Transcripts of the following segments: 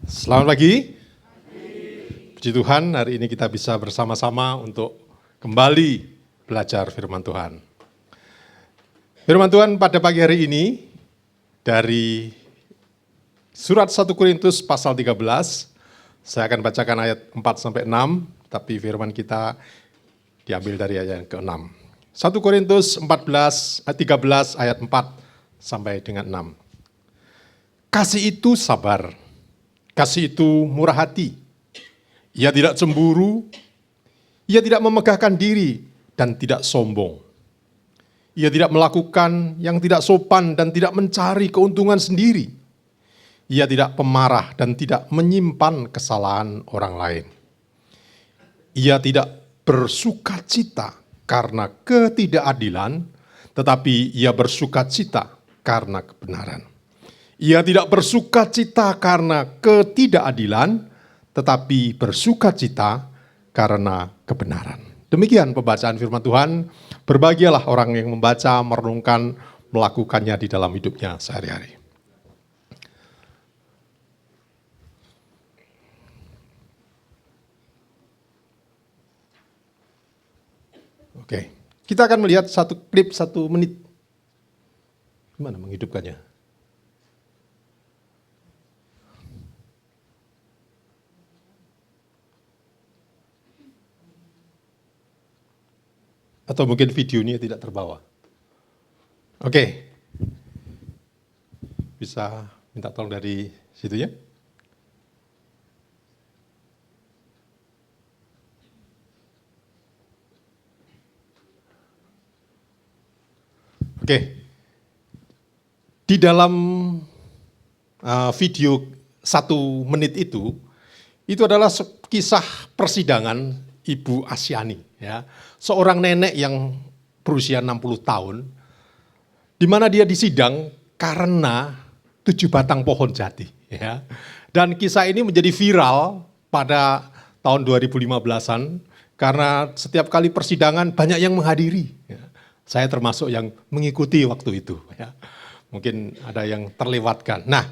Selamat pagi. Puji Tuhan, hari ini kita bisa bersama-sama untuk kembali belajar firman Tuhan. Firman Tuhan pada pagi hari ini dari surat 1 Korintus pasal 13. Saya akan bacakan ayat 4-6, tapi firman kita diambil dari ayat ke-6. 1 Korintus 13 ayat 4 sampai dengan 6. Kasih itu sabar. Kasih itu murah hati, ia tidak cemburu, ia tidak memegahkan diri dan tidak sombong. Ia tidak melakukan yang tidak sopan dan tidak mencari keuntungan sendiri. Ia tidak pemarah dan tidak menyimpan kesalahan orang lain. Ia tidak bersukacita karena ketidakadilan, tetapi ia bersukacita karena kebenaran. Ia tidak bersukacita karena ketidakadilan, tetapi bersukacita karena kebenaran. Demikian pembacaan firman Tuhan. Berbahagialah orang yang membaca, merenungkan, melakukannya di dalam hidupnya sehari-hari. Oke, kita akan melihat satu klip 1 menit. Gimana menghidupkannya? Atau mungkin videonya tidak terbawa. Oke. Bisa minta tolong dari situ ya. Oke. Di dalam video 1 menit itu adalah kisah persidangan Ibu Asyani, ya, seorang nenek yang berusia 60 tahun, di mana dia disidang karena 7 batang pohon jati. Ya. Dan kisah ini menjadi viral pada tahun 2015-an, karena setiap kali persidangan banyak yang menghadiri. Ya. Saya termasuk yang mengikuti waktu itu. Ya. Mungkin ada yang terlewatkan. Nah,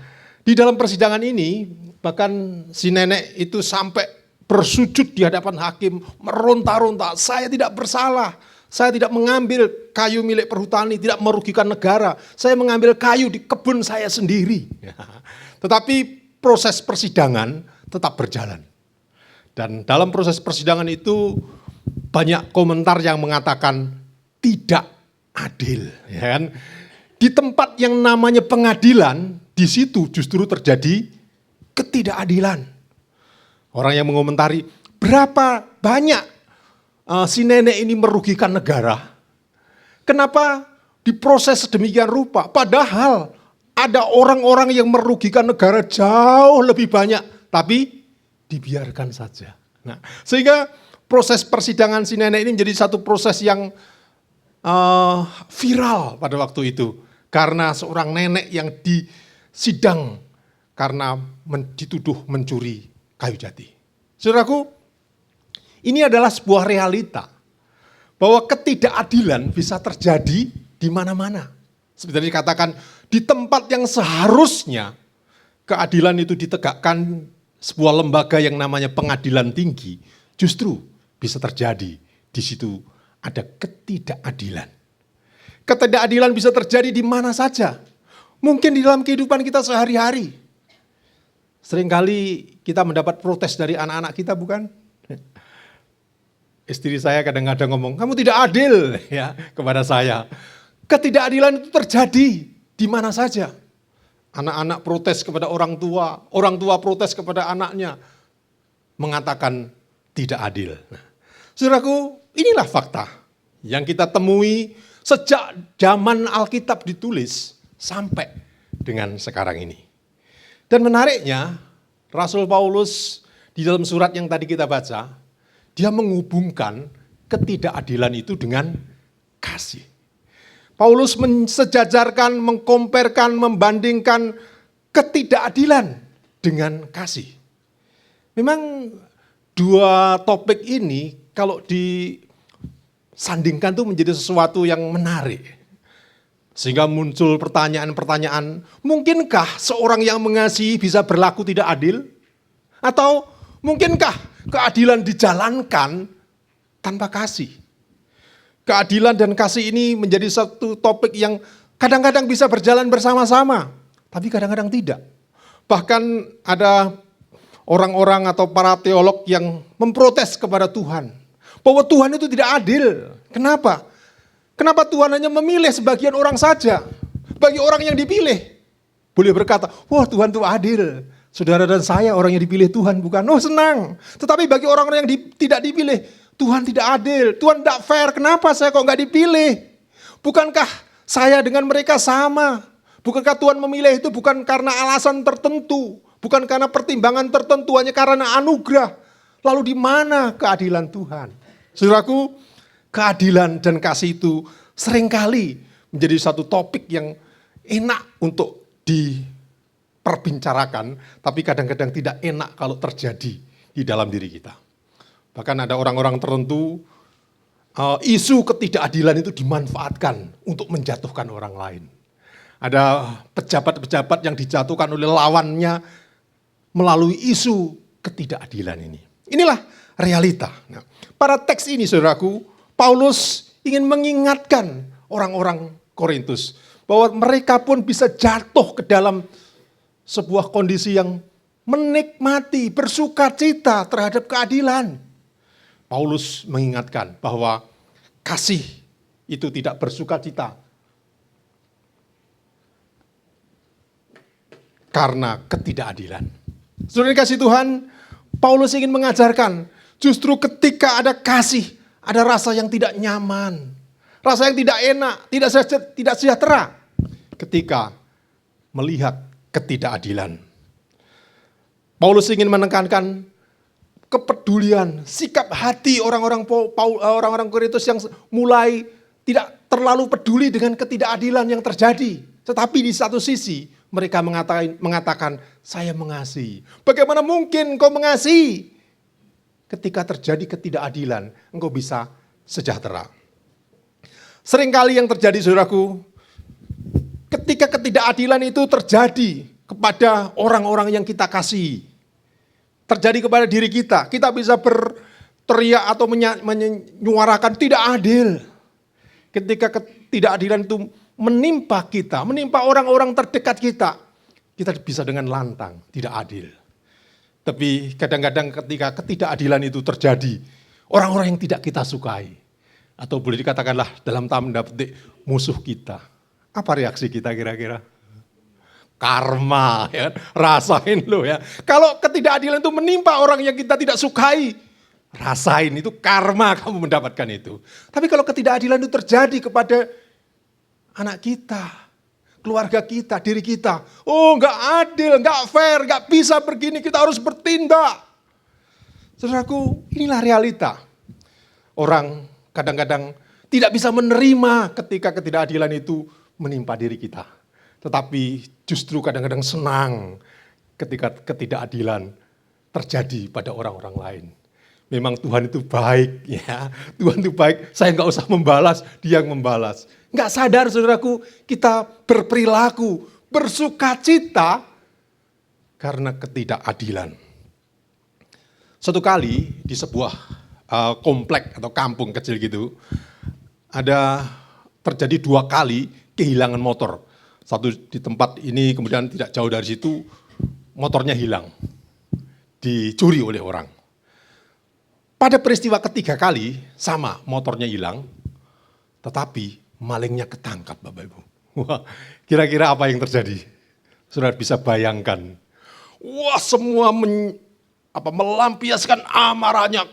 di dalam persidangan ini, bahkan si nenek itu sampai bersujud di hadapan hakim, meronta-ronta, saya tidak bersalah, saya tidak mengambil kayu milik perhutani, tidak merugikan negara, saya mengambil kayu di kebun saya sendiri. Ya. Tetapi proses persidangan tetap berjalan. Dan dalam proses persidangan itu banyak komentar yang mengatakan tidak adil. Ya kan? Di tempat yang namanya pengadilan, di situ justru terjadi ketidakadilan. Orang yang mengomentari, berapa banyak si nenek ini merugikan negara? Kenapa diproses sedemikian rupa? Padahal ada orang-orang yang merugikan negara jauh lebih banyak, tapi dibiarkan saja. Nah, sehingga proses persidangan si nenek ini menjadi satu proses yang viral pada waktu itu. Karena seorang nenek yang disidang karena dituduh mencuri kayu jati. Saudaraku, ini adalah sebuah realita bahwa ketidakadilan bisa terjadi di mana-mana. Seperti dikatakan, di tempat yang seharusnya keadilan itu ditegakkan, sebuah lembaga yang namanya pengadilan tinggi, justru bisa terjadi di situ ada ketidakadilan. Ketidakadilan bisa terjadi di mana saja. Mungkin di dalam kehidupan kita sehari-hari. Seringkali kita mendapat protes dari anak-anak kita, bukan? Istri saya kadang-kadang ngomong, kamu tidak adil ya kepada saya. Ketidakadilan itu terjadi di mana saja. Anak-anak protes kepada orang tua protes kepada anaknya, mengatakan tidak adil. Nah, saudaraku, inilah fakta yang kita temui sejak zaman Alkitab ditulis sampai dengan sekarang ini. Dan menariknya, Rasul Paulus di dalam surat yang tadi kita baca, dia menghubungkan ketidakadilan itu dengan kasih. Paulus mensejajarkan, mengkomparkan, membandingkan ketidakadilan dengan kasih. Memang dua topik ini kalau disandingkan itu menjadi sesuatu yang menarik. Sehingga muncul pertanyaan-pertanyaan, mungkinkah seorang yang mengasihi bisa berlaku tidak adil? Atau mungkinkah keadilan dijalankan tanpa kasih? Keadilan dan kasih ini menjadi satu topik yang kadang-kadang bisa berjalan bersama-sama, tapi kadang-kadang tidak. Bahkan ada orang-orang atau para teolog yang memprotes kepada Tuhan, bahwa Tuhan itu tidak adil. Kenapa? Kenapa Tuhan hanya memilih sebagian orang saja? Bagi orang yang dipilih, boleh berkata, wah Tuhan itu adil. Saudara dan saya orang yang dipilih Tuhan bukan, oh senang. Tetapi bagi orang-orang yang tidak dipilih, Tuhan tidak adil, Tuhan tidak fair, kenapa saya kok nggak dipilih? Bukankah saya dengan mereka sama? Bukankah Tuhan memilih itu bukan karena alasan tertentu, bukan karena pertimbangan tertentu, hanya karena anugerah. Lalu di mana keadilan Tuhan? Saudaraku, keadilan dan kasih itu seringkali menjadi satu topik yang enak untuk diperbicarakan, tapi kadang-kadang tidak enak kalau terjadi di dalam diri kita. Bahkan ada orang-orang tertentu, isu ketidakadilan itu dimanfaatkan untuk menjatuhkan orang lain. Ada pejabat-pejabat yang dijatuhkan oleh lawannya melalui isu ketidakadilan ini. Inilah realita. Nah, pada teks ini saudaraku, Paulus ingin mengingatkan orang-orang Korintus bahwa mereka pun bisa jatuh ke dalam sebuah kondisi yang menikmati, bersukacita terhadap keadilan. Paulus mengingatkan bahwa kasih itu tidak bersukacita karena ketidakadilan. Saudara kasih Tuhan, Paulus ingin mengajarkan justru ketika ada kasih, ada rasa yang tidak nyaman, rasa yang tidak enak, tidak sejahtera ketika melihat ketidakadilan. Paulus ingin menekankan kepedulian, sikap hati orang-orang Korintus yang mulai tidak terlalu peduli dengan ketidakadilan yang terjadi. Tetapi di satu sisi mereka mengatakan saya mengasihi. Bagaimana mungkin engkau mengasihi? Ketika terjadi ketidakadilan, engkau bisa sejahtera. Seringkali yang terjadi saudaraku, ketika ketidakadilan itu terjadi kepada orang-orang yang kita kasihi, terjadi kepada diri kita bisa berteriak atau menyuarakan tidak adil. Ketika ketidakadilan itu menimpa kita, menimpa orang-orang terdekat kita bisa dengan lantang, tidak adil. Tapi kadang-kadang ketika ketidakadilan itu terjadi, orang-orang yang tidak kita sukai, atau boleh dikatakanlah dalam tanda petik musuh kita, apa reaksi kita kira-kira? Karma, ya, rasain lo ya. Kalau ketidakadilan itu menimpa orang yang kita tidak sukai, rasain itu karma kamu mendapatkan itu. Tapi kalau ketidakadilan itu terjadi kepada anak kita, keluarga kita, diri kita, oh nggak adil, nggak fair, nggak bisa begini, kita harus bertindak. Saudaraku, inilah realita. Orang kadang-kadang tidak bisa menerima ketika ketidakadilan itu menimpa diri kita. Tetapi justru kadang-kadang senang ketika ketidakadilan terjadi pada orang-orang lain. Memang Tuhan itu baik ya, Tuhan itu baik, saya nggak usah membalas, dia yang membalas. Nggak sadar saudaraku, kita berperilaku, bersukacita karena ketidakadilan. Suatu kali di sebuah komplek atau kampung kecil gitu, ada terjadi 2 kali kehilangan motor. Satu di tempat ini, kemudian tidak jauh dari situ motornya hilang, dicuri oleh orang. Pada peristiwa ketiga kali sama motornya hilang, tetapi malingnya ketangkap Bapak Ibu. Wah, kira-kira apa yang terjadi? Saudara bisa bayangkan. Wah, semua melampiaskan amarahnya.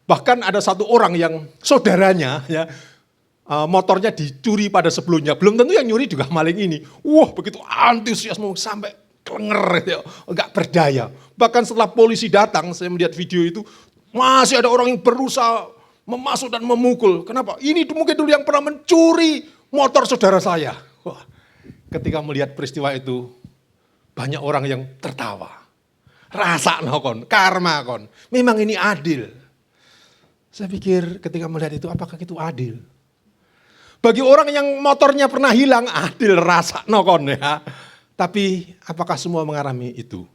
Bahkan ada satu orang yang saudaranya ya, motornya dicuri pada sebelumnya. Belum tentu yang nyuri juga maling ini. Wah, begitu antusiasme sampai klenger, ya, enggak berdaya. Bahkan setelah polisi datang, saya melihat video itu, masih ada orang yang berusaha memasuk dan memukul. Kenapa? Ini mungkin dulu yang pernah mencuri motor saudara saya. Wah, ketika melihat peristiwa itu, banyak orang yang tertawa. Rasa kon, karma kon. Memang ini adil. Saya pikir ketika melihat itu, apakah itu adil? Bagi orang yang motornya pernah hilang, adil rasa nokon ya. Tapi apakah semua mengalami itu?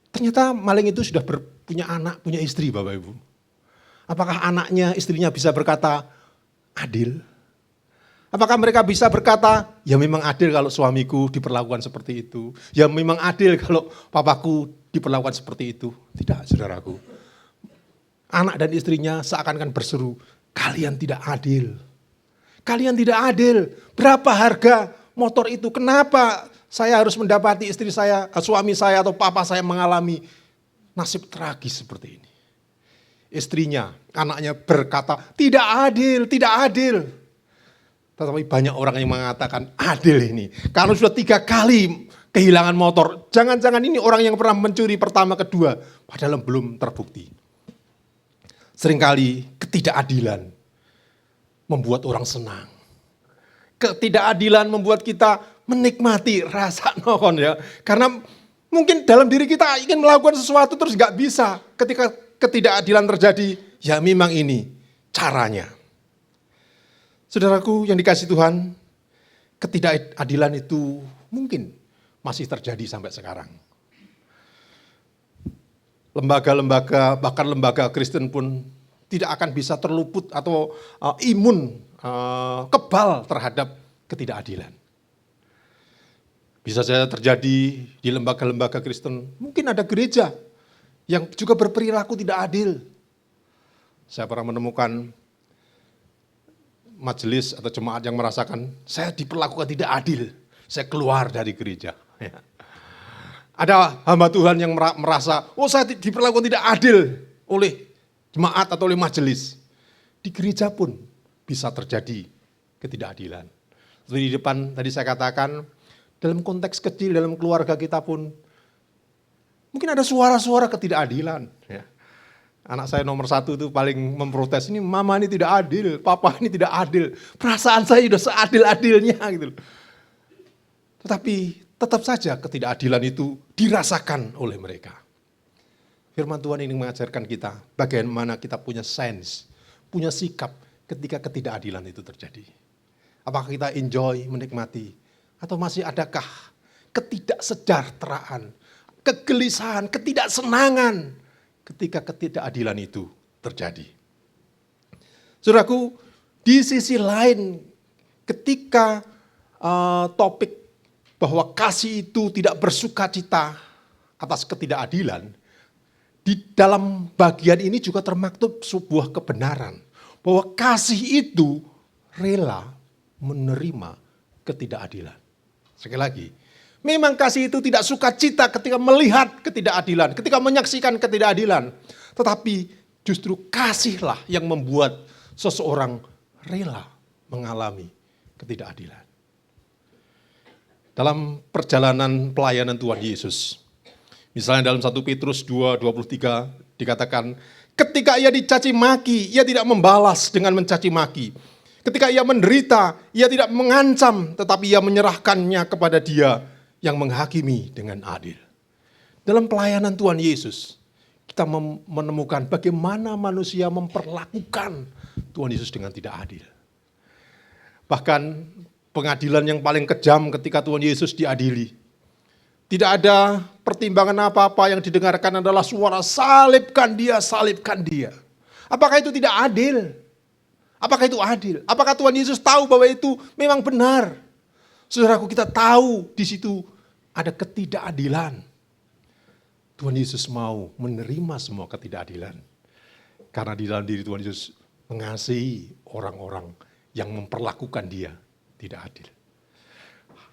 Ternyata maling itu sudah punya anak, punya istri Bapak Ibu. Apakah anaknya, istrinya bisa berkata adil? Apakah mereka bisa berkata, ya memang adil kalau suamiku diperlakukan seperti itu. Ya memang adil kalau papaku diperlakukan seperti itu. Tidak, saudaraku. Anak dan istrinya seakan-akan berseru, kalian tidak adil. Kalian tidak adil. Berapa harga motor itu? Kenapa saya harus mendapati istri saya, suami saya atau papa saya mengalami nasib tragis seperti ini? Istrinya, anaknya berkata, tidak adil, tidak adil. Tetapi banyak orang yang mengatakan adil ini. Karena sudah 3 kali kehilangan motor. Jangan-jangan ini orang yang pernah mencuri pertama, kedua. Padahal belum terbukti. Seringkali ketidakadilan membuat orang senang. Ketidakadilan membuat kita menikmati rasa nokon ya. Karena mungkin dalam diri kita ingin melakukan sesuatu terus gak bisa. Ketika ketidakadilan terjadi, ya memang ini caranya. Saudaraku yang dikasih Tuhan, ketidakadilan itu mungkin masih terjadi sampai sekarang. Lembaga-lembaga, bahkan lembaga Kristen pun tidak akan bisa terluput atau imun, kebal terhadap ketidakadilan. Bisa saja terjadi di lembaga-lembaga Kristen, mungkin ada gereja yang juga berperilaku tidak adil. Saya pernah menemukan majelis atau jemaat yang merasakan, saya diperlakukan tidak adil, saya keluar dari gereja. Ada hamba Tuhan yang merasa, oh saya diperlakukan tidak adil oleh jemaat atau oleh majelis. Di gereja pun bisa terjadi ketidakadilan. Seperti di depan tadi saya katakan, dalam konteks kecil, dalam keluarga kita pun, mungkin ada suara-suara ketidakadilan. Ya. Anak saya nomor 1 itu paling memprotes, ini mama ini tidak adil, papa ini tidak adil. Perasaan saya sudah seadil-adilnya gitu. Tetapi tetap saja ketidakadilan itu dirasakan oleh mereka. Firman Tuhan ini mengajarkan kita bagaimana kita punya sense, punya sikap ketika ketidakadilan itu terjadi. Apakah kita enjoy, menikmati, atau masih adakah ketidaksejahteraan, kegelisahan, ketidaksenangan ketika ketidakadilan itu terjadi. Saudaraku, di sisi lain ketika topik bahwa kasih itu tidak bersukacita atas ketidakadilan, di dalam bagian ini juga termaktub sebuah kebenaran bahwa kasih itu rela menerima ketidakadilan. Sekali lagi, memang kasih itu tidak sukacita ketika melihat ketidakadilan, ketika menyaksikan ketidakadilan. Tetapi justru kasihlah yang membuat seseorang rela mengalami ketidakadilan. Dalam perjalanan pelayanan Tuhan Yesus, misalnya dalam 1 Petrus 2:23 dikatakan, ketika ia dicaci maki, ia tidak membalas dengan mencaci maki. Ketika ia menderita, ia tidak mengancam, tetapi ia menyerahkannya kepada Dia yang menghakimi dengan adil. Dalam pelayanan Tuhan Yesus, kita menemukan bagaimana manusia memperlakukan Tuhan Yesus dengan tidak adil. Bahkan pengadilan yang paling kejam ketika Tuhan Yesus diadili. Tidak ada pertimbangan apa-apa, yang didengarkan adalah suara salibkan dia, salibkan dia. Apakah itu tidak adil? Apakah itu adil? Apakah Tuhan Yesus tahu bahwa itu memang benar? Saudaraku, kita tahu di situ ada ketidakadilan. Tuhan Yesus mau menerima semua ketidakadilan. Karena di dalam diri Tuhan Yesus mengasihi orang-orang yang memperlakukan dia tidak adil.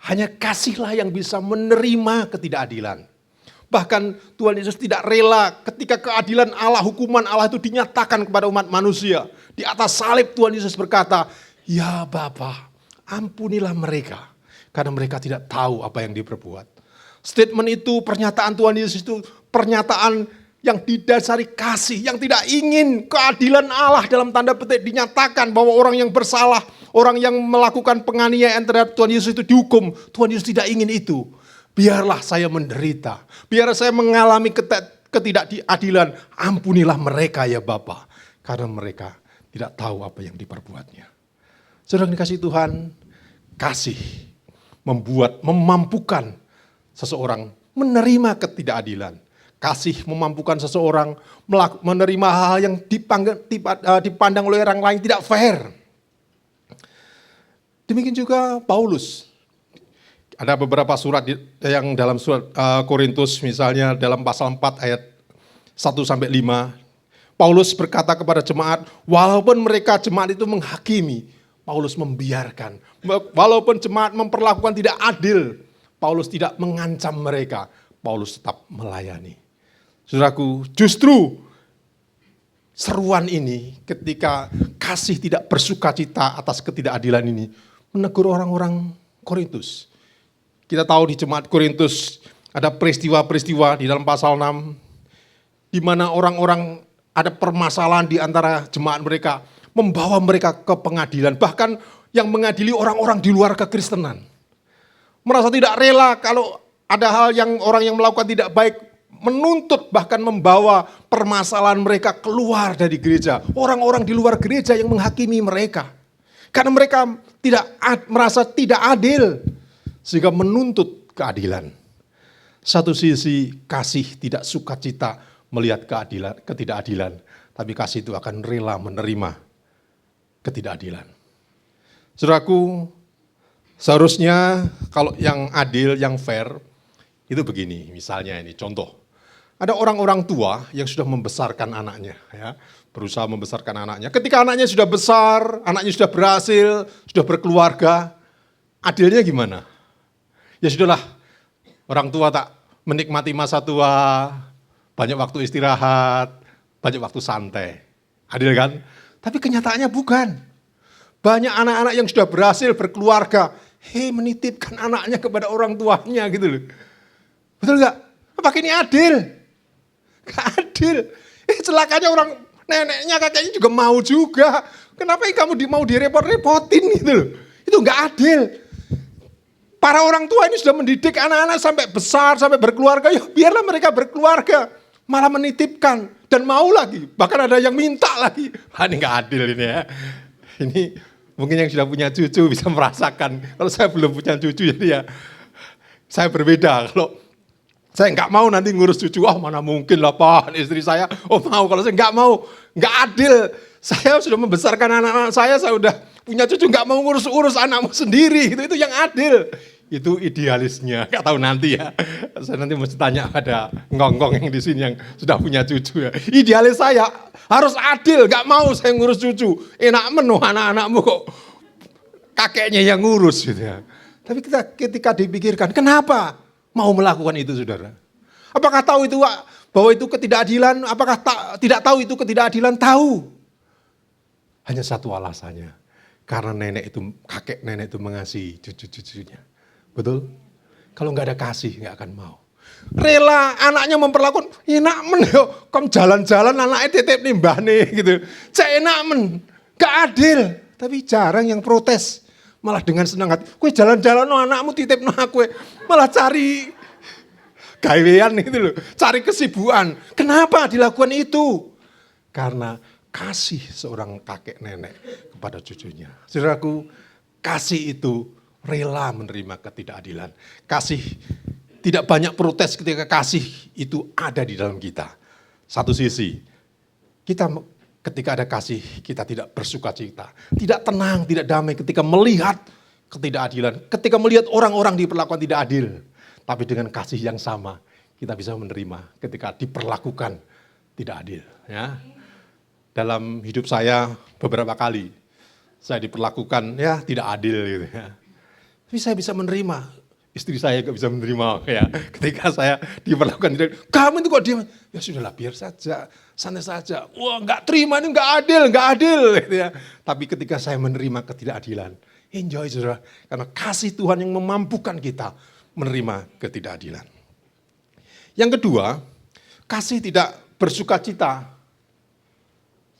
Hanya kasihlah yang bisa menerima ketidakadilan. Bahkan Tuhan Yesus tidak rela ketika keadilan Allah, hukuman Allah itu dinyatakan kepada umat manusia. Di atas salib Tuhan Yesus berkata, ya Bapa, ampunilah mereka. Karena mereka tidak tahu apa yang diperbuat. Statement itu, pernyataan Tuhan Yesus itu pernyataan yang didasari kasih, yang tidak ingin keadilan Allah dalam tanda petik dinyatakan bahwa orang yang bersalah, orang yang melakukan penganiayaan terhadap Tuhan Yesus itu dihukum. Tuhan Yesus tidak ingin itu. Biarlah saya menderita, biar saya mengalami ketidakadilan, ampunilah mereka ya Bapa, karena mereka tidak tahu apa yang diperbuatnya. Saudara dikasih Tuhan, kasih memampukan seseorang menerima ketidakadilan. Kasih memampukan seseorang menerima hal yang dipandang oleh orang lain tidak fair. Demikian juga Paulus. Ada beberapa surat yang dalam surat Korintus, misalnya dalam pasal 4 ayat 1 sampai 5. Paulus berkata kepada jemaat, walaupun mereka jemaat itu menghakimi, Paulus membiarkan. Walaupun jemaat memperlakukan tidak adil, Paulus tidak mengancam mereka. Paulus tetap melayani. Saudaraku, justru seruan ini ketika kasih tidak bersukacita atas ketidakadilan ini menegur orang-orang Korintus. Kita tahu di jemaat Korintus ada peristiwa-peristiwa di dalam pasal 6 di mana orang-orang ada permasalahan di antara jemaat mereka, membawa mereka ke pengadilan, bahkan yang mengadili orang-orang di luar kekristenan. Merasa tidak rela kalau ada hal yang orang yang melakukan tidak baik, menuntut bahkan membawa permasalahan mereka keluar dari gereja. Orang-orang di luar gereja yang menghakimi mereka. Karena mereka merasa tidak adil, sehingga menuntut keadilan. Satu sisi kasih tidak sukacita melihat ketidakadilan, tapi kasih itu akan rela menerima ketidakadilan. Saudaraku, seharusnya kalau yang adil, yang fair, itu begini, misalnya ini contoh. Ada orang-orang tua yang sudah membesarkan anaknya, ya, berusaha membesarkan anaknya. Ketika anaknya sudah besar, anaknya sudah berhasil, sudah berkeluarga, adilnya gimana? Ya sudahlah, orang tua tak menikmati masa tua, banyak waktu istirahat, banyak waktu santai. Adil kan? Tapi kenyataannya bukan. Banyak anak-anak yang sudah berhasil berkeluarga, menitipkan anaknya kepada orang tuanya gitu loh. Betul gak? Apakah ini adil? Gak adil. Celakanya orang neneknya, kakeknya juga mau juga. Kenapa kamu mau direpot-repotin gitu loh. Itu gak adil. Para orang tua ini sudah mendidik anak-anak sampai besar, sampai berkeluarga. Ya biarlah mereka berkeluarga. Malah menitipkan dan mau lagi. Bahkan ada yang minta lagi. Ini gak adil ini ya. Ini mungkin yang sudah punya cucu bisa merasakan. Kalau saya belum punya cucu jadi ya saya berbeda. Kalau saya nggak mau nanti ngurus cucu, mana mungkin lah Pak, istri saya, mau. Kalau saya nggak mau, nggak adil. Saya sudah membesarkan anak-anak saya udah punya cucu, nggak mau ngurus anakmu sendiri. Itu yang adil. Itu idealisnya, nggak tahu nanti ya. Saya nanti mesti tanya ada ngong-ngong yang di sini yang sudah punya cucu ya. Idealis saya harus adil, nggak mau saya ngurus cucu. Enak menu anak-anakmu kok kakeknya yang ngurus gitu ya. Tapi ketika dipikirkan, kenapa mau melakukan itu saudara? Apakah tahu itu bahwa itu ketidakadilan? Apakah tidak tahu itu ketidakadilan? Tahu. Hanya satu alasannya. Karena kakek nenek itu mengasihi cucu-cucunya. Betul? Kalau nggak ada kasih nggak akan mau. Rela anaknya memperlakukan, enak men yo, kom jalan-jalan anaknya titip nimbah nih gitu. Cek enak men, gak adil. Tapi jarang yang protes. Malah dengan senang hati, kue jalan-jalan no anakmu titip no aku, malah cari gawean gitu loh, cari kesibukan. Kenapa dilakukan itu? Karena kasih seorang kakek nenek kepada cucunya. Saudaraku, kasih itu rela menerima ketidakadilan. Kasih tidak banyak protes ketika kasih itu ada di dalam kita. Satu sisi, kita ketika ada kasih, kita tidak bersukacita, tidak tenang, tidak damai ketika melihat ketidakadilan, ketika melihat orang-orang diperlakukan tidak adil. Tapi dengan kasih yang sama, kita bisa menerima ketika diperlakukan tidak adil. Ya. Dalam hidup saya beberapa kali, saya diperlakukan ya tidak adil gitu ya. Tapi saya bisa menerima. Istri saya gak bisa menerima ya. Ketika saya diperlakukan tidak adil, kamu itu kok diam? Ya sudahlah biar saja, santai saja. Wah gak terima ini gak adil gitu ya. Tapi ketika saya menerima ketidakadilan, enjoy saudara. Karena kasih Tuhan yang memampukan kita menerima ketidakadilan. Yang kedua, kasih tidak bersukacita.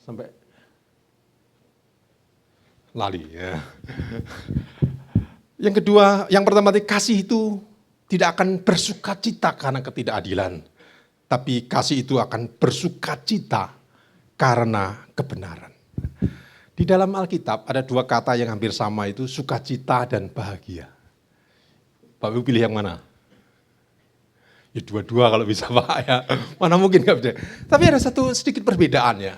Sampai lali ya. Yang kedua, yang pertama kasih itu tidak akan bersukacita karena ketidakadilan. Tapi kasih itu akan bersukacita karena kebenaran. Di dalam Alkitab ada dua kata yang hampir sama itu sukacita dan bahagia. Bapak Ibu pilih yang mana? Ya dua-dua kalau bisa Pak ya. Mana mungkin nggak bisa. Tapi ada satu sedikit perbedaan ya.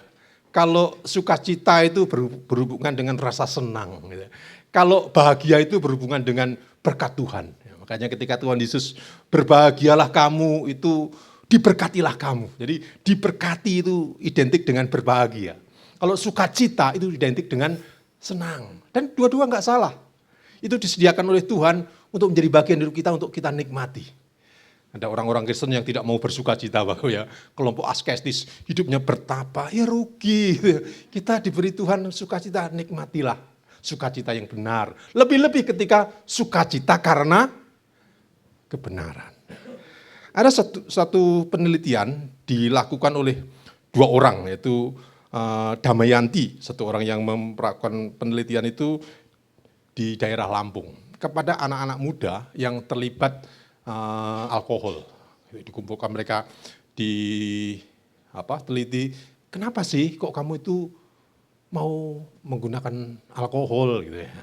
Kalau sukacita itu berhubungan dengan rasa senang. Gitu. Kalau bahagia itu berhubungan dengan berkat Tuhan. Ya, makanya ketika Tuhan Yesus berbahagialah kamu itu diberkatilah kamu. Jadi diberkati itu identik dengan berbahagia. Kalau sukacita itu identik dengan senang. Dan dua-dua nggak salah. Itu disediakan oleh Tuhan untuk menjadi bagian dari kita untuk kita nikmati. Ada orang-orang Kristen yang tidak mau bersukacita, Bapak ya. Kelompok asketis, hidupnya bertapa, ya rugi. Kita diberi Tuhan sukacita, nikmatilah sukacita yang benar. Lebih-lebih ketika sukacita karena kebenaran. Ada satu penelitian dilakukan oleh dua orang, yaitu Damayanti, satu orang yang melakukan penelitian itu di daerah Lampung, kepada anak-anak muda yang terlibat alkohol. Dikumpulkan mereka teliti, kenapa sih kok kamu itu mau menggunakan alkohol gitu ya.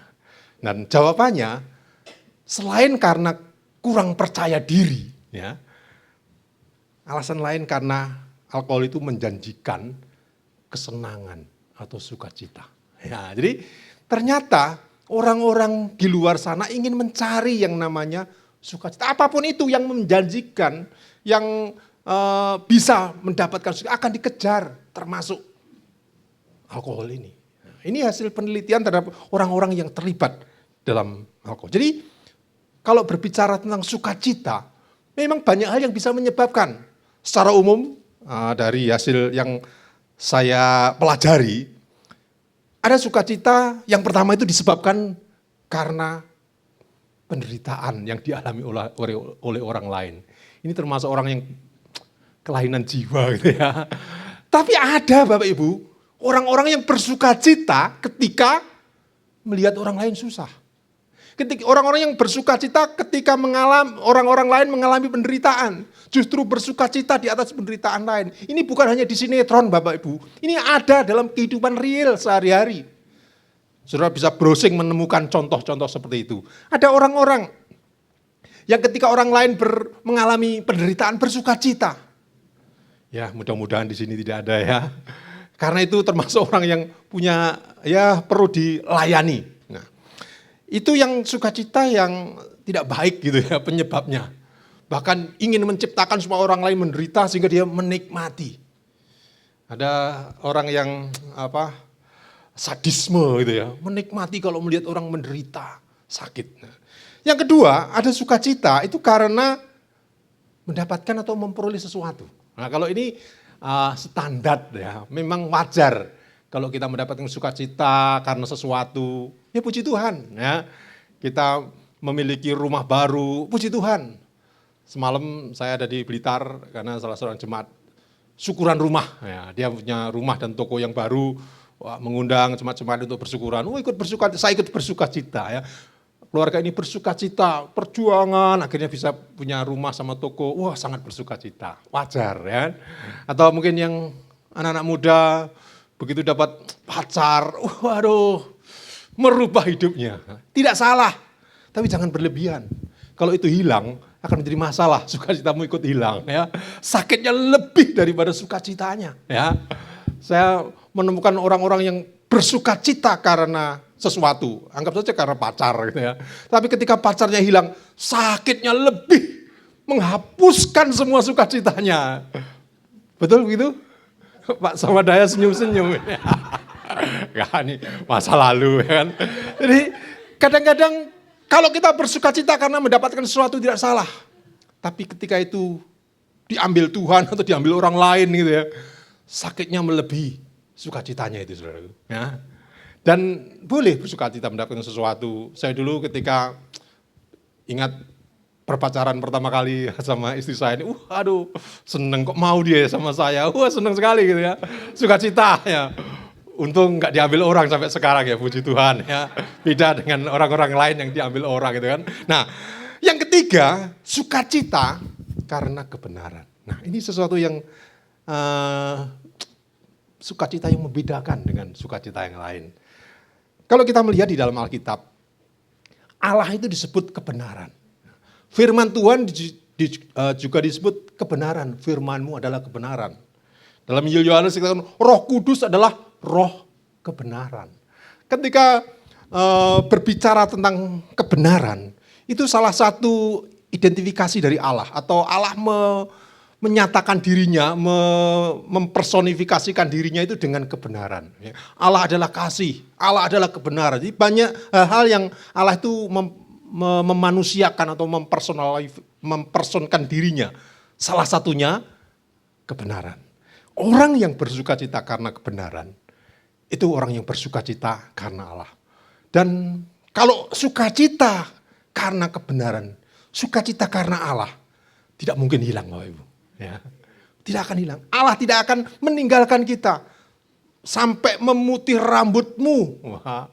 Dan jawabannya selain karena kurang percaya diri ya. Alasan lain karena alkohol itu menjanjikan kesenangan atau sukacita. Ya, jadi ternyata orang-orang di luar sana ingin mencari yang namanya sukacita. Apapun itu yang menjanjikan, yang bisa mendapatkan sukacita akan dikejar, termasuk alkohol ini. Ini hasil penelitian terhadap orang-orang yang terlibat dalam alkohol. Jadi kalau berbicara tentang sukacita, memang banyak hal yang bisa menyebabkan. Secara umum dari hasil yang saya pelajari, ada sukacita yang pertama itu disebabkan karena penderitaan yang dialami oleh orang lain. Ini termasuk orang yang kelainan jiwa gitu ya. Tapi ada Bapak Ibu, orang-orang yang bersukacita ketika melihat orang lain susah. Ketika orang-orang yang bersukacita ketika orang-orang lain mengalami penderitaan. Justru bersukacita di atas penderitaan lain. Ini bukan hanya di sinetron Bapak Ibu. Ini ada dalam kehidupan real sehari-hari. Saudara bisa browsing menemukan contoh-contoh seperti itu. Ada orang-orang yang ketika orang lain mengalami penderitaan bersukacita. Ya mudah-mudahan di sini tidak ada ya. Karena itu termasuk orang yang punya ya perlu dilayani. Nah, itu yang sukacita yang tidak baik gitu ya penyebabnya. Bahkan ingin menciptakan supaya orang lain menderita sehingga dia menikmati. Ada orang yang sadisme gitu ya, menikmati kalau melihat orang menderita, sakit. Yang kedua, ada sukacita itu karena mendapatkan atau memperoleh sesuatu. Nah, kalau ini standar ya, memang wajar kalau kita mendapatkan sukacita karena sesuatu, ya puji Tuhan ya. Kita memiliki rumah baru, puji Tuhan. Semalam saya ada di Blitar karena salah seorang jemaat syukuran rumah, ya, dia punya rumah dan toko yang baru. Wah, mengundang jemaat-jemaat untuk bersyukuran. Saya ikut bersukacita ya. Keluarga ini bersukacita, perjuangan, akhirnya bisa punya rumah sama toko. Wah, sangat bersukacita. Wajar ya. Atau mungkin yang anak-anak muda begitu dapat pacar, waduh, merubah hidupnya. Tidak salah, tapi jangan berlebihan. Kalau itu hilang, akan menjadi masalah. Sukacitamu ikut hilang ya. Sakitnya lebih daripada sukacitanya ya. Saya menemukan orang-orang yang bersukacita karena sesuatu. Anggap saja karena pacar gitu ya. Tapi ketika pacarnya hilang, sakitnya lebih menghapuskan semua sukacitanya. Betul begitu? Pak Samadaya senyum-senyum. Ya ini masa lalu ya kan. Jadi kadang-kadang kalau kita bersukacita karena mendapatkan sesuatu tidak salah. Tapi ketika itu diambil Tuhan atau diambil orang lain gitu ya. Sakitnya melebihi sukacitanya itu saudara. Ya. Dan boleh bersukacita mendapatkan sesuatu. Saya dulu ketika ingat perpacaran pertama kali sama istri saya ini, aduh seneng kok mau dia sama saya, seneng sekali gitu ya. Sukacita ya. Untung nggak diambil orang sampai sekarang ya, puji Tuhan ya. Beda dengan orang-orang lain yang diambil orang gitu kan. Nah, yang ketiga, sukacita karena kebenaran. Nah, ini sesuatu yang sukacita yang membedakan dengan sukacita yang lain. Kalau kita melihat di dalam Alkitab, Allah itu disebut kebenaran. Firman Tuhan juga disebut kebenaran. Firman-Mu adalah kebenaran. Dalam Injil Yohanes dikatakan Roh Kudus adalah roh kebenaran. Ketika berbicara tentang kebenaran, itu salah satu identifikasi dari Allah, atau Allah menyatakan dirinya, mempersonifikasikan dirinya itu dengan kebenaran. Allah adalah kasih, Allah adalah kebenaran. Jadi banyak hal yang Allah itu memanusiakan atau mempersonkan dirinya. Salah satunya kebenaran. Orang yang bersukacita karena kebenaran, itu orang yang bersukacita karena Allah. Dan kalau sukacita karena kebenaran, sukacita karena Allah, tidak mungkin hilang Bapak Ibu. Ya, tidak akan hilang. Allah tidak akan meninggalkan kita sampai memutih rambutmu. Wah,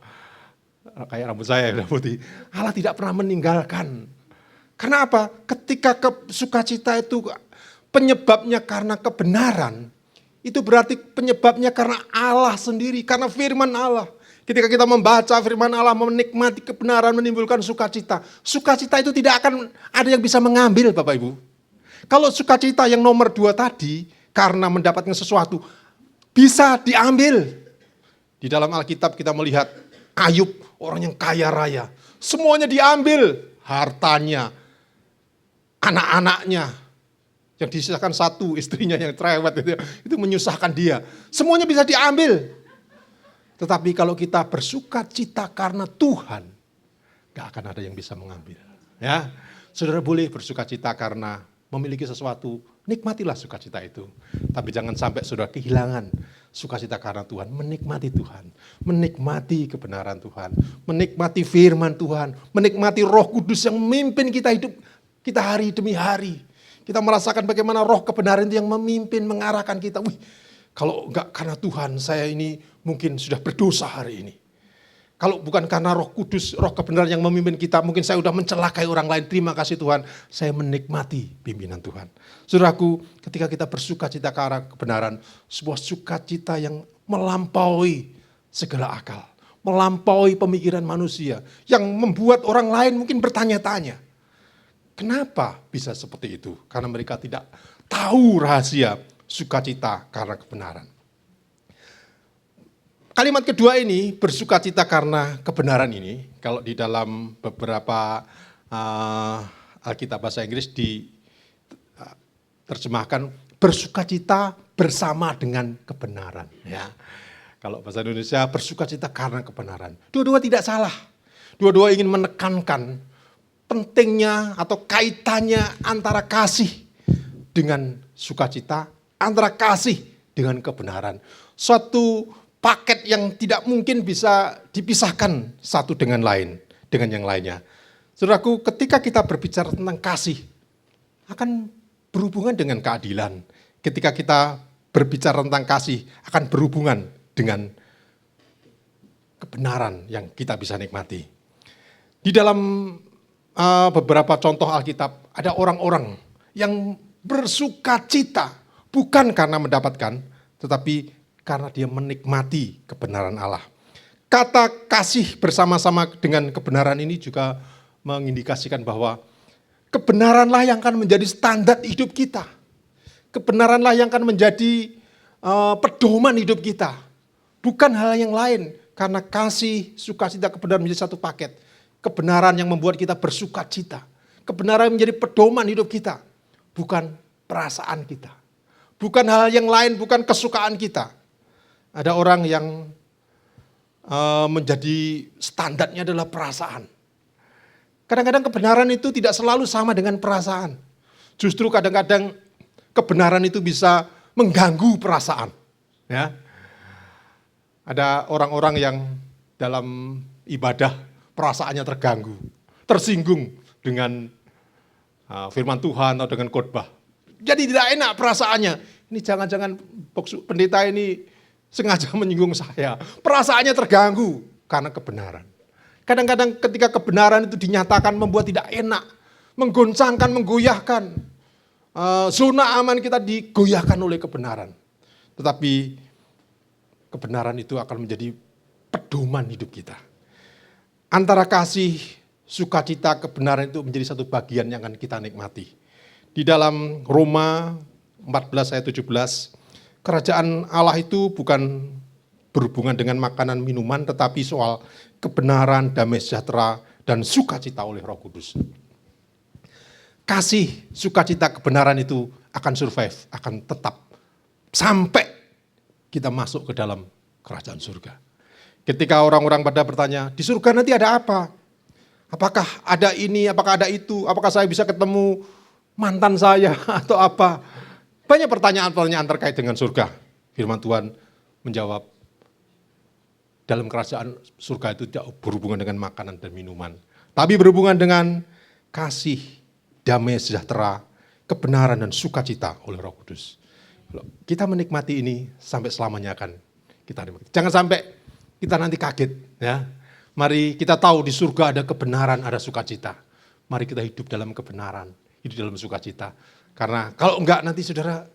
kayak rambut saya udah putih. Allah tidak pernah meninggalkan. Karena apa? Ketika sukacita itu penyebabnya karena kebenaran, itu berarti penyebabnya karena Allah sendiri, karena firman Allah. Ketika kita membaca firman Allah, menikmati kebenaran, menimbulkan sukacita. Sukacita itu tidak akan ada yang bisa mengambil Bapak Ibu. Kalau sukacita yang nomor 2 tadi, karena mendapatkan sesuatu, bisa diambil. Di dalam Alkitab kita melihat Ayub, orang yang kaya raya. Semuanya diambil, hartanya, anak-anaknya. Yang disisakan satu, istrinya yang cerewet, itu menyusahkan dia. Semuanya bisa diambil. Tetapi kalau kita bersukacita karena Tuhan, gak akan ada yang bisa mengambil. Ya, saudara boleh bersukacita karena memiliki sesuatu, nikmatilah sukacita itu. Tapi jangan sampai saudara kehilangan sukacita karena Tuhan, menikmati Tuhan, menikmati kebenaran Tuhan, menikmati firman Tuhan, menikmati Roh Kudus yang memimpin kita hidup kita hari demi hari. Kita merasakan bagaimana roh kebenaran itu yang memimpin, mengarahkan kita. Wih, kalau enggak karena Tuhan, saya ini mungkin sudah berdosa hari ini. Kalau bukan karena Roh Kudus, roh kebenaran yang memimpin kita, mungkin saya sudah mencelakai orang lain. Terima kasih Tuhan, saya menikmati pimpinan Tuhan. Saudaraku, ketika kita bersukacita karena kebenaran, sebuah sukacita yang melampaui segala akal, melampaui pemikiran manusia, yang membuat orang lain mungkin bertanya-tanya, kenapa bisa seperti itu? Karena mereka tidak tahu rahasia sukacita karena kebenaran. Kalimat kedua ini, bersukacita karena kebenaran ini, kalau di dalam beberapa Alkitab bahasa Inggris diterjemahkan bersukacita bersama dengan kebenaran. Ya. Kalau bahasa Indonesia bersukacita karena kebenaran. Dua-dua tidak salah. Dua-dua ingin menekankan pentingnya atau kaitannya antara kasih dengan sukacita, antara kasih dengan kebenaran. Suatu paket yang tidak mungkin bisa dipisahkan satu dengan yang lainnya. Saudaraku, ketika kita berbicara tentang kasih, akan berhubungan dengan keadilan. Ketika kita berbicara tentang kasih, akan berhubungan dengan kebenaran yang kita bisa nikmati. Di dalam beberapa contoh Alkitab, ada orang-orang yang bersukacita, bukan karena mendapatkan, tetapi karena dia menikmati kebenaran Allah. Kata kasih bersama-sama dengan kebenaran ini juga mengindikasikan bahwa kebenaranlah yang akan menjadi standar hidup kita. Kebenaranlah yang akan menjadi pedoman hidup kita. Bukan hal yang lain, karena kasih, sukacita, kebenaran menjadi satu paket. Kebenaran yang membuat kita bersukacita. Kebenaran yang menjadi pedoman hidup kita. Bukan perasaan kita. Bukan hal yang lain, bukan kesukaan kita. Ada orang yang menjadi standarnya adalah perasaan. Kadang-kadang kebenaran itu tidak selalu sama dengan perasaan. Justru kadang-kadang kebenaran itu bisa mengganggu perasaan. Ya. Ada orang-orang yang dalam ibadah perasaannya terganggu, tersinggung dengan firman Tuhan atau dengan khotbah. Jadi tidak enak perasaannya. Ini jangan-jangan pendeta ini sengaja menyinggung saya. Perasaannya terganggu karena kebenaran. Kadang-kadang ketika kebenaran itu dinyatakan membuat tidak enak, menggoncangkan, menggoyahkan. Zona aman kita digoyahkan oleh kebenaran. Tetapi kebenaran itu akan menjadi pedoman hidup kita. Antara kasih, sukacita, kebenaran itu menjadi satu bagian yang akan kita nikmati. Di dalam Roma 14 ayat 17, kerajaan Allah itu bukan berhubungan dengan makanan minuman, tetapi soal kebenaran, damai sejahtera, dan sukacita oleh Roh Kudus. Kasih, sukacita, kebenaran itu akan survive, akan tetap sampai kita masuk ke dalam kerajaan surga. Ketika orang-orang pada bertanya, di surga nanti ada apa? Apakah ada ini, apakah ada itu, apakah saya bisa ketemu mantan saya atau apa? Banyak pertanyaan-pertanyaan terkait dengan surga. Firman Tuhan menjawab, dalam kerajaan surga itu tidak berhubungan dengan makanan dan minuman, tapi berhubungan dengan kasih, damai sejahtera, kebenaran dan sukacita oleh Roh Kudus. Kita menikmati ini sampai selamanya akan kita nikmati. Jangan sampai kita nanti kaget, ya. Mari kita tahu di surga ada kebenaran, ada sukacita. Mari kita hidup dalam kebenaran, hidup dalam sukacita. Karena kalau enggak nanti saudara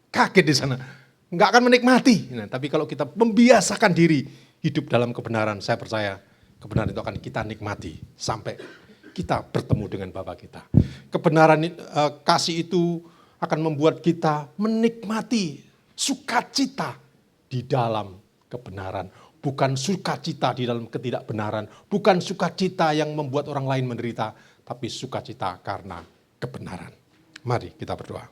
kaget di sana, enggak akan menikmati. Nah, tapi kalau kita membiasakan diri hidup dalam kebenaran, saya percaya kebenaran itu akan kita nikmati sampai kita bertemu dengan Bapa kita. Kebenaran kasih itu akan membuat kita menikmati sukacita di dalam kebenaran. Bukan sukacita di dalam ketidakbenaran, bukan sukacita yang membuat orang lain menderita, tapi sukacita karena kebenaran. Mari kita berdoa.